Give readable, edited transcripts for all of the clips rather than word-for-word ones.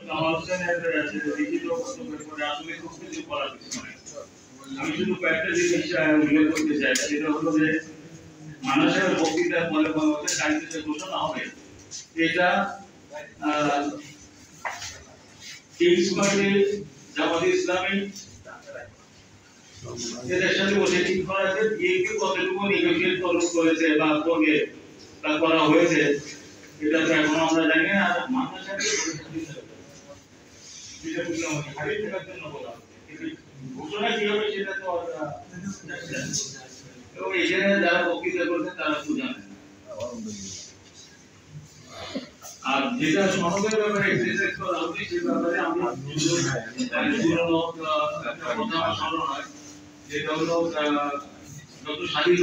কামাল হোসেনের লিখিত বক্তব্যের পরে আসলে খুব কিছু বলার কিছু নাই। আমি শুধু কয়েকটা জিনিস উল্লেখ করতে চাই, সেটা হলো যে মানুষের বক্তৃতার পরে পরবর্তী কার্যসূচি ঘোষণা হবে, এটা কিংস পার্টি জামাত ইসলামী এদের সাথে বসে ঠিক করা আছে বিএনপি কতটুকু নেগোশিয়েট করেছে বা করবে বা করা হয়েছে, এটা তো এখনো আমরা জানি না। আর মানুষের সাথে ঘোষণা কি হবে সেটা তো এবং এখানে যারা বক্তৃতা করছে তারা তো জানেন। আর যেটা সনদের ব্যাপারে এক্সারসাইজ করা হচ্ছে সে ব্যাপারে আমরা পুরনো একটা কথা স্মরণ হয়, যেটা হলো যত স্বাধীন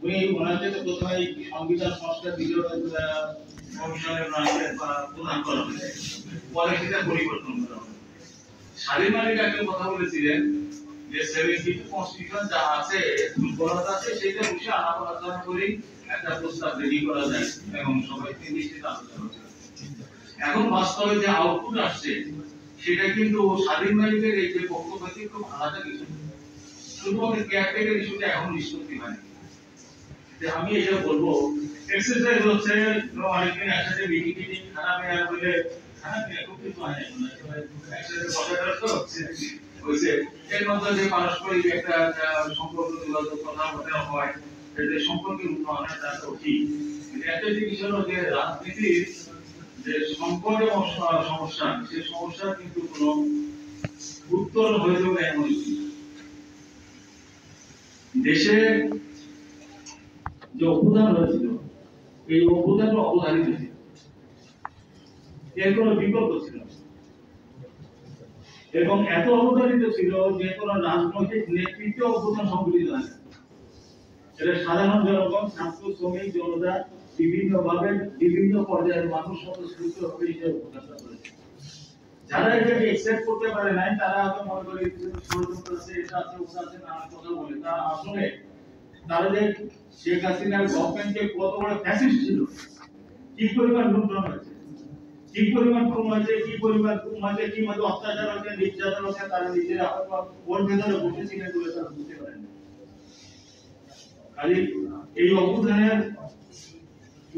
উনি ওনার থেকে প্রথমে সংবিধান সংস্কার দিলেও কমিশনের প্রধান করা হয়েছে, পরে সেটা পরিবর্তন করা হয়। স্বাধীন মালিক একটা কথা বলেছিলেন যে 72 কনস্টিটিউশন যা আছে, দুর্বলতা আছে, সেটা বসে আলাপ আলোচনা করে একটা প্রস্তাব রেডি করা যায় এবং সবাই নিশ্চিত আলোচনা করে। এখন বাস্তবে যে আউটপুট আসছে সেটা কিন্তু স্বাধীন মালিকের এই যে বক্তব্য থেকে খুব আলাদা কিছু, শুধুমাত্র কেয়ারটেকার ইস্যুটা এখন নিষ্পত্তি হয়নি। আমি এটা বলবো এক্সারসাইজ হচ্ছে অনেকদিন একসাথে মিটিং খারাপ হলে খারাপ খুব কিছু হয় না, একসাথে বসাটা তো হয়েছে এর মধ্যে যে পারস্পরিক একটা সম্পর্ক যোগাযোগ কথাবার্তা হয়, এদের সম্পর্কের উন্নয়ন তা তো ঠিক। একটা জিনিস হলো যে রাজনীতির যে সম্পদ এবং সমস্যা, সেই সমস্যা কিন্তু কোনো উত্তর হয়ে যাবে এমন দেশে যে অবদান হয়েছিল, এই অবদান অবধারিত ছিল, এর কোনো বিকল্প ছিল এবং এত অবধারিত ছিল যে কোনো রাজনৈতিক নেতৃত্ব অবদান সংগঠিত হয়। এটা সাধারণ জনগণ, ছাত্র, শ্রমিক, জনতা বিভিন্ন ভাবে বিভিন্ন পর্যায়ের মানুষ স্বতঃস্ফূর্ত হবে এটা অবদান করেছে। যারা এটাকে একসেপ্ট করতে পারে নাই তারা হয়তো মনে করে ষড়যন্ত্র আছে, এটা আছে, ওটা আছে, নানা কথা বলে। তারা আসলে তারা যে শেখ হাসিনার গভর্নমেন্টে কত বড় ফ্যাসিস্ট ছিল, কি পরিমাণ লুণ্ঠন হয়েছে, কি পরিমাণ খুন হয়েছে, কি পরিমাণ খুন হয়েছে, কি মতো অত্যাচার হয়েছে, নির্যাতন হয়েছে, তারা নিজেরা ওর ভেতরে বসেছিলেন বলে তারা বুঝতে পারেন। খালি এই অবদানের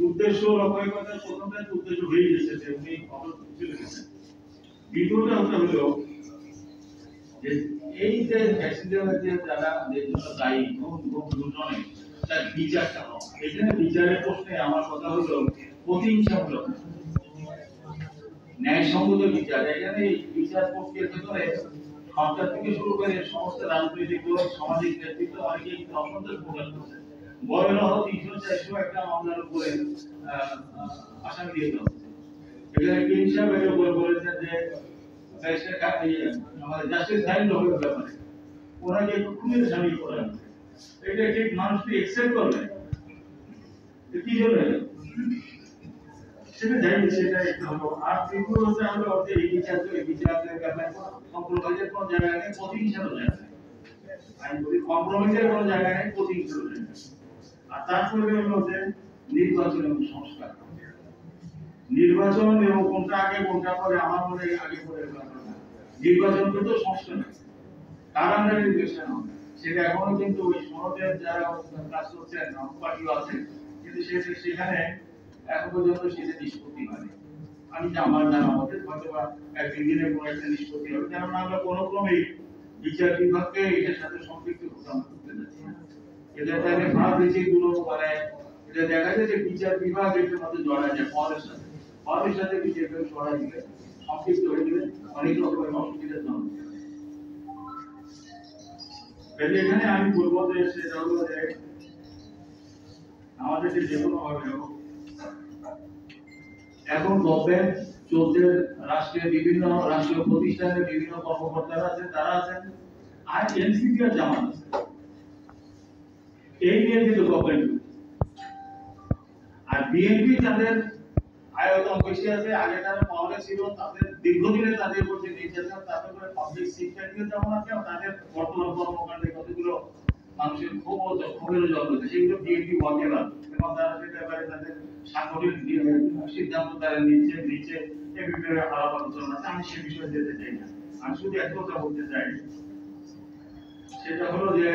উদ্দেশ্য রক্ষার প্রথমটা উদ্দেশ্য হয়ে গেছে যে উনি চলে গেছেন। দ্বিতীয়টা হলো যে এই যে অ্যাক্সিডেন্টের যে যারা দায়ী লুণ্ঠনে তার বিচারটা হয়। এখানে বিচারের প্রশ্নে আমার কথা হলো প্রতিহিংসামূলক ন্যায়সঙ্গত বিচার। এখানে বিচার প্রক্রিয়ার ভেতরে সরকার থেকে শুরু করে সমস্ত রাজনৈতিক দল, সামাজিক নেতৃত্ব অনেকেই অসন্তোষ প্রকাশ করছে। বড় হল 300-400 একটা মামলার উপরে আসামি দিয়ে দেওয়া হচ্ছে। এখানে কিং সাহেব এর উপরে বলেছেন যে আমাদের জাস্টিস ফাইন্ড হবে ব্যাপারে ওনাকে একটু খুঁজে সামিল করা হচ্ছে। এটা ঠিক মানুষকে একসেপ্ট করবে কি জন্য সেটা জানি, সেটা একটা হলো। আর তৃতীয় হচ্ছে আমরা অর্থে এই বিচারের ব্যাপারে কম্প্রোমাইজের কোনো জায়গা নেই, প্রতিহিংসারও জায়গা নেই। আমি বলি কম্প্রোমাইজের কোনো জায়গা নেই, প্রতিহিংসারও জায়গা নেই। আর তারপরে হলো যে নির্বাচন এবং সংস্কার। নির্বাচন এবং কোনটা আগে কোনটা পরে আমার মনে আগে পরে নির্বাচন কিন্তু সংস্কার তার আন্ডারে নির্বাচন হবে, সেটা এখনো কিন্তু ওই সনদের যারা কাজ করছেন পার্টিও আছে, কিন্তু সেখানে এখন পর্যন্ত সেটা নিষ্পত্তি হয়নি। আমি আমার জানা মতে হয়তো বা একদিন দিনে কোনো একটা নিষ্পত্তি হবে, কেননা আমরা কোনো ক্রমেই বিচার বিভাগকে এটার সাথে সম্পৃক্ত করতে যাচ্ছি না। এটা তাহলে ভাব বেশি গুলো মানে এটা দেখা যায় যে বিচার বিভাগ এর মধ্যে জড়া যায় পরের সাথে বিচার বিভাগ জড়া দিলে সম্পৃক্ত হয়ে গেলে অনেক রকমের অসুবিধার জন্য। এখানে আমি বলবো যে সেটা হলো যে আমাদেরকে যে কোনো ভাবে এখন গভর্নমেন্ট চলছে, রাষ্ট্রের বিভিন্ন রাষ্ট্রীয় প্রতিষ্ঠানের বিভিন্ন কর্মকর্তারা আছেন, তারা আছেন, আর এনসিপি আর জামাত আছে। এই নিয়ে কিন্তু গভর্নমেন্ট আর বিএনপি তাদের আয়তন বেশি আছে, আগে তারা পাওয়ারে ছিল, তাদের দীর্ঘদিনে তাদের উপর নির্যাতন, তাদের পাবলিক সিকিউরিটি যেমন আছে, তাদের বর্তমান কর্মকাণ্ডে কতগুলো মানুষের ক্ষোভের জন্ম দেয়, সেগুলো বিএনপি ওয়াকিলার এবং তারা সে ব্যাপারে তাদের সাংগঠনিক সিদ্ধান্ত তারা নিচে এ বিষয়ে আলাপ আলোচনা আছে। আমি সে বিষয়ে যেতে চাই না। আমি শুধু এক কথা বলতে চাই, সেটা হলো যে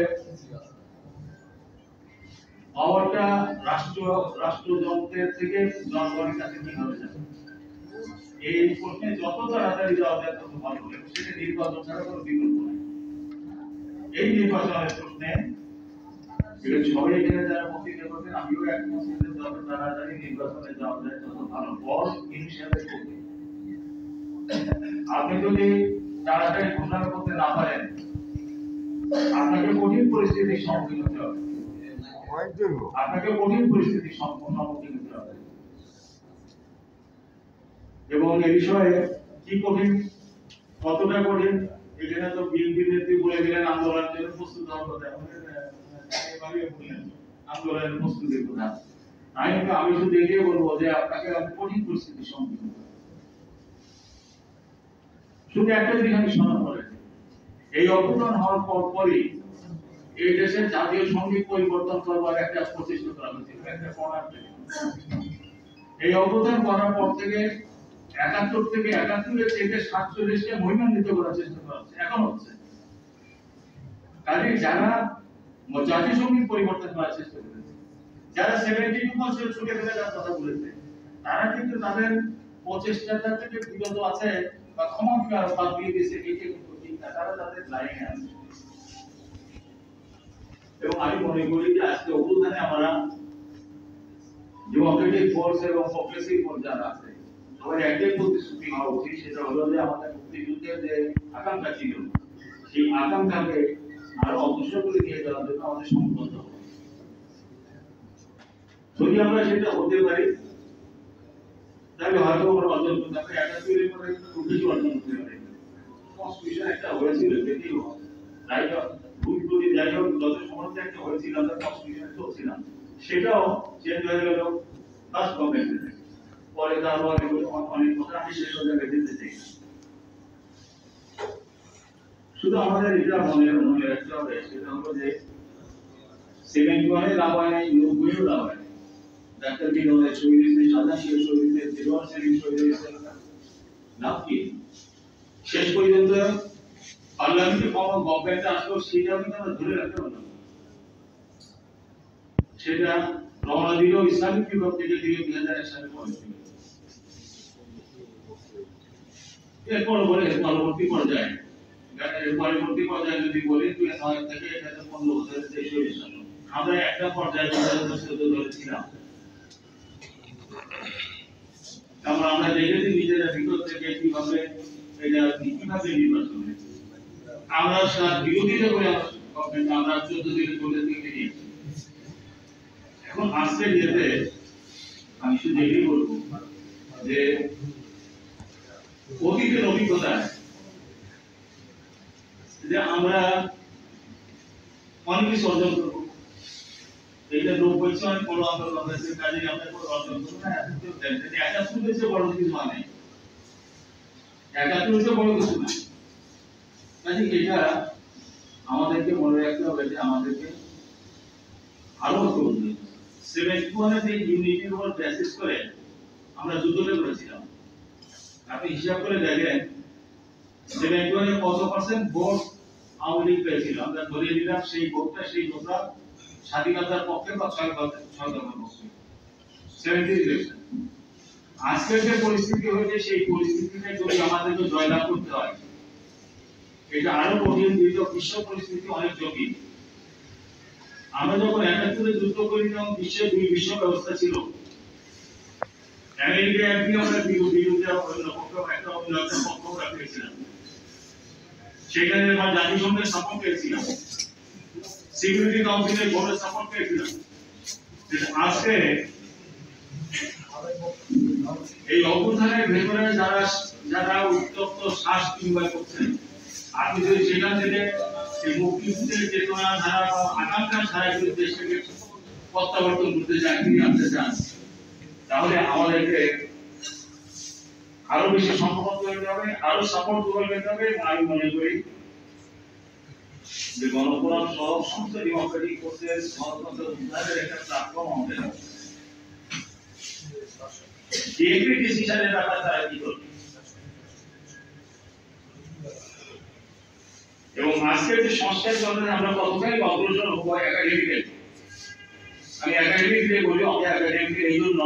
পাওয়ারটা রাষ্ট্রযন্ত্রের থেকে জনগণের কাছে কিভাবে যাবে, এই প্রশ্নে যত তাড়াতাড়ি যাওয়া যায় তত ভালো হবে। সেটা নির্বাচন ছাড়া কোনো বিকল্প নেই। এই নির্বাচনের প্রশ্নে সবাই এখানে যারা বক্তৃতা করবেন, আমিও একমত যে যত তাড়াতাড়ি নির্বাচনে যাওয়া যায় তত ভালো। বল হিসেবে করবে, আপনি যদি তাড়াতাড়ি ঘোষণা করতে না পারেন, আপনাকে কঠিন পরিস্থিতির সম্মুখীন হতে হবে। আপনাকে কঠিন পরিস্থিতির সম্মুখীন হতে হবে। এবং এ বিষয়ে কি কঠিন, কতটা কঠিন, এখানে তো বিএনপি নেত্রী বলে দিলেন আন্দোলনের জন্য প্রস্তুত হওয়ার কথা, আন্দোলনের প্রস্তুতির কথা। আমি শুধু এটাই বলবো যে আপনাকে কঠিন পরিস্থিতির সম্মুখীন হতে হবে। শুধু একটা জিনিস আমি স্মরণ করেন, এই অভ্যুত্থান হওয়ার পরই এই দেশের জাতীয় সঙ্গীত পরিবর্তন করবার একটা প্রচেষ্টা করা হয়েছিল, একটা করার জন্য। এই অভ্যুত্থান করার পর থেকে ৭১ থেকে ৭১-এর থেকে ৪৭-কে মহিমান্বিত করার চেষ্টা করা হচ্ছে, এখন হচ্ছে। কাজে যারা জাতীয় সঙ্গীত পরিবর্তন করার চেষ্টা করেছে, যারা 72% ছুটে ফেলে যার কথা বলেছে, তারা কিন্তু তাদের প্রচেষ্টাটা থেকে বিগত আছে বা ক্ষমা বাদ দিয়ে দিয়েছে, এইটা কিন্তু ঠিক না। তারা তাদের লাইনে আছে। এবং আমি মনে করি যে আজকে অভ্যুত্থানে আমরা ডেমোক্রেটিক ফোর্স এবং প্রগ্রেসিভ ফোর্স যারা আছে, সবাই একটাই প্রতিশ্রুতি হওয়া উচিত, সেটা হলো যে আমাদের মুক্তিযুদ্ধের যে আকাঙ্ক্ষা ছিল, সেই আকাঙ্ক্ষাকে আরো অগ্রসর করে নিয়ে যাওয়ার জন্য আমাদের সংকল্প হবে। যদি আমরা সেটা হতে পারি, তাহলে হয়তো আমরা অর্জন করতে পারি। ৭১-এর পরে খুব কিছু অর্জন করতে পারি। কনস্টিটিউশন একটা হয়েছিল, যেটিও রাইট অফ ভুল যাই হোক, যত সমস্যা একটা হয়েছিল, আমরা কনস্টিটিউশন চলছিলাম, সেটাও চেঞ্জ হয়ে গেল ফার্স্ট গভর্নমেন্টে। পরে তারপর অনেক কথা আমি সেই জায়গায় যেতে চাই না। শুধু আমাদের এটা মনে রাখতে হবে, সেটা হলো যে 71-এ লাভ হয় নাই, 90-এও লাভ হয় নাই। ডাক্তার বিনোদে শহীদ হয়েছে, সাদা শিব শহীদ হয়েছে, দেওয়ার সেলিম শহীদ হয়েছে, লাভ কি? শেষ পর্যন্ত পার্লামেন্টে কোনো গভর্নমেন্ট আসলো, সেটা কিন্তু আমরা ধরে রাখতে পারলাম না। সেটা রওনা দিল ইসলামিক বিভাগ থেকে 2001 সালে পড়েছিল। এরপর বলে পরবর্তী পর্যায়ে যদি বলি 2009 থেকে 15 বছরের 23 সাল, আমরা একটা পর্যায়ে ছিলাম। আমরা দেখেছি নিজেরা ভিতর থেকে কিভাবে এটা কিভাবে নির্বাচন হয়েছে। আমরা বিরোধিতা করে আমরা 14 দিনের বলে দিয়ে নিয়েছি। এখন আজকে যেতে আমি শুধু এটাই বলবো যে অতীতের অভিজ্ঞতা যে আমরা অনেক কিছু অর্জন করবো, এইটা 90 অনেক বড় আন্দোলন হয়েছে, কাজে আমরা কোনো অর্জন করবো না। ৭১ হচ্ছে বড় কিছু মানে, ৭১ হচ্ছে বড় কিছু না। কাজে এটা আমাদেরকে মনে রাখতে হবে যে আমাদেরকে আরো করতে 71-এর যে ইউনিটির উপর বেসিস করে আমরা যুদ্ধটা করেছিলাম। আপনি হিসাব করে দেখেন 71-এ কত পার্সেন্ট ভোট আওয়ামী লীগ পেয়েছিল। আমরা ধরে নিলাম সেই ভোটটা স্বাধীনতার পক্ষে বা সরকারের পক্ষে 70 ইলেকশন। আজকের যে পরিস্থিতি হয়েছে, সেই পরিস্থিতিতে যদি আমাদেরকে জয়লাভ করতে হয়, এটা আরো কঠিন। বিশ্ব পরিস্থিতি অনেক জটিল। আমরা যখন ৭১-এ যুদ্ধ করি, তখন বিশ্বের দুই বিশ্ব ব্যবস্থা ছিল। আমেরিকা একদিকে আমরা বিরোধী একটা পক্ষ রাখতেছিলাম, সেখানে আমরা জাতিসংঘের সাপোর্ট পেয়েছিলাম, সিকিউরিটি কাউন্সিলের ভোটের সাপোর্ট পেয়েছিলাম। আজকে এই অভ্যুত্থানের ভেতরে যারা উত্তপ্ত শ্বাস কিংবা করছেন, আপনি যদি সেখান থেকে এই মুক্তিযুদ্ধের চেতনা ধারা বা আকাঙ্ক্ষা ধারা যদি দেশটাকে প্রত্যাবর্তন করতে চান, ফিরিয়ে আনতে চান, তাহলে আমাদেরকে আরো বেশি সংগঠিত হতে হবে, আরো সাপোর্ট করতে হবে। আমি মনে করি যে গণফোরাম সহ সমস্ত ডেমোক্রেটিক ফোর্সের গণতন্ত্র উদ্ধারের একটা প্ল্যাটফর্ম আমাদের আছে। বিএনপি ডিসিশনের ব্যাপারে তারা কি করবে এবং আজকের যে সংস্কার চলছে আমরা কতখানি অগ্রসর হবো একাডেমিকে, আমি একাডেমিকে বলি একাডেমিকে এই জন্য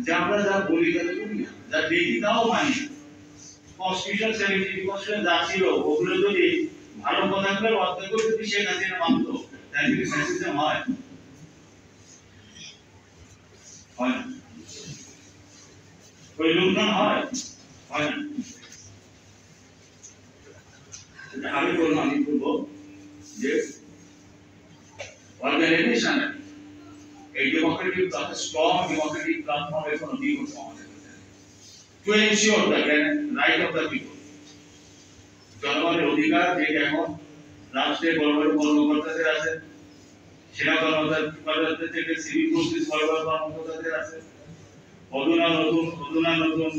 যে আমরা যা বলি তাতে করি না, যা দেখি তাও মানি। কনস্টিটিউশন 70% যা ছিল ওগুলো যদি ভালো কথাগুলো অর্ধেক যদি শেখ হাসিনা মানতো তাহলে কি ফ্যাসিজম হয়? হয় না। ওই লুণ্ঠন হয়? হয় না। আমি বলবো যে অর্গানাইজেশন এই ডেমোক্রেটিক স্ট্রং ডেমোক্রেটিক প্ল্যাটফর্ম এর কোনো বিকল্প আমাদের to ensure the right of the people, জনগণের অধিকার যেটা এখন রাষ্ট্রের বড় বড় কর্মকর্তাদের আছে, সেনা কর্মকর্তাদের থেকে সিভিল ফোর্সেস কর্মকর্তাদের আছে, অধুনা নতুন